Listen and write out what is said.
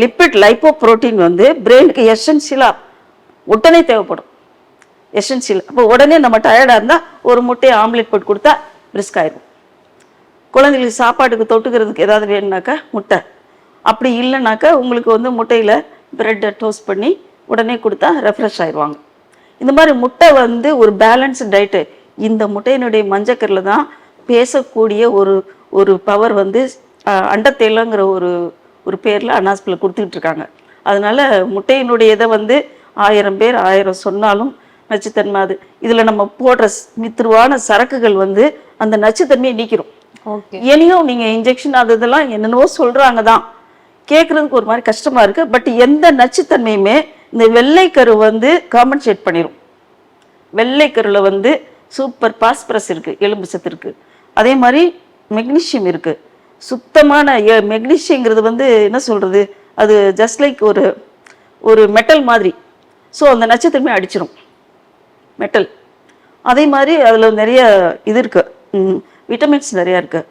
Lipid lipo protein வந்து பிரெயினுக்கு எசென்சியலாக உடனே தேவைப்படும். எசென்சியல். அப்போ உடனே நம்ம டயர்டாக இருந்தால் ஒரு முட்டையை ஆம்லேட் போட்டு கொடுத்தா பிரிஸ்க் ஆயிடும். குழந்தைங்களுக்கு சாப்பாட்டுக்கு தொட்டுக்கிறதுக்கு ஏதாவது வேணும்னாக்கா முட்டை. அப்படி இல்லைனாக்கா உங்களுக்கு வந்து முட்டையில் ப்ரெட்டை டோஸ்ட் பண்ணி உடனே கொடுத்தா ரெஃப்ரெஷ் ஆயிடுவாங்க. இந்த மாதிரி முட்டை வந்து ஒரு பேலன்ஸ்டு டயட்டு. இந்த முட்டையினுடைய மஞ்சக்கரில் தான் பேசக்கூடிய ஒரு ஒரு பவர் வந்து அண்டத்தேலங்கிற ஒரு பேரில் அனாஸ்பில் கொடுத்துக்கிட்டு இருக்காங்க. அதனால முட்டையினுடைய இதை வந்து 1000 பேர் 1000 சொன்னாலும் நச்சுத்தன்மை அது. இதில் நம்ம போடுற மித்ருவான சரக்குகள் வந்து அந்த நச்சுத்தன்மையை நீக்கிறோம். இனியும் நீங்கள் இன்ஜெக்ஷன் அது இதெல்லாம் என்னென்னவோ சொல்கிறாங்க தான், கேட்குறதுக்கு ஒரு மாதிரி கஷ்டமாக இருக்குது. பட் எந்த நச்சுத்தன்மையுமே இந்த வெள்ளைக்கரு வந்து காம்பன்சேட் பண்ணிடும். வெள்ளைக்கருவில் வந்து சூப்பர் பாஸ்பரஸ் இருக்குது, எலும்பு சத்து இருக்குது. அதே மாதிரி மெக்னீஷியம் இருக்குது. சுத்தமான மெக்னீஷியங்கிறது வந்து என்ன சொல்கிறது, அது ஜஸ்ட் லைக் ஒரு மெட்டல் மாதிரி. ஸோ அந்த நச்சுத்தன்மை அடிச்சிடும் மெட்டல். அதே மாதிரி அதில் நிறைய இது இருக்குது, விட்டமின்ஸ் நிறையா இருக்குது.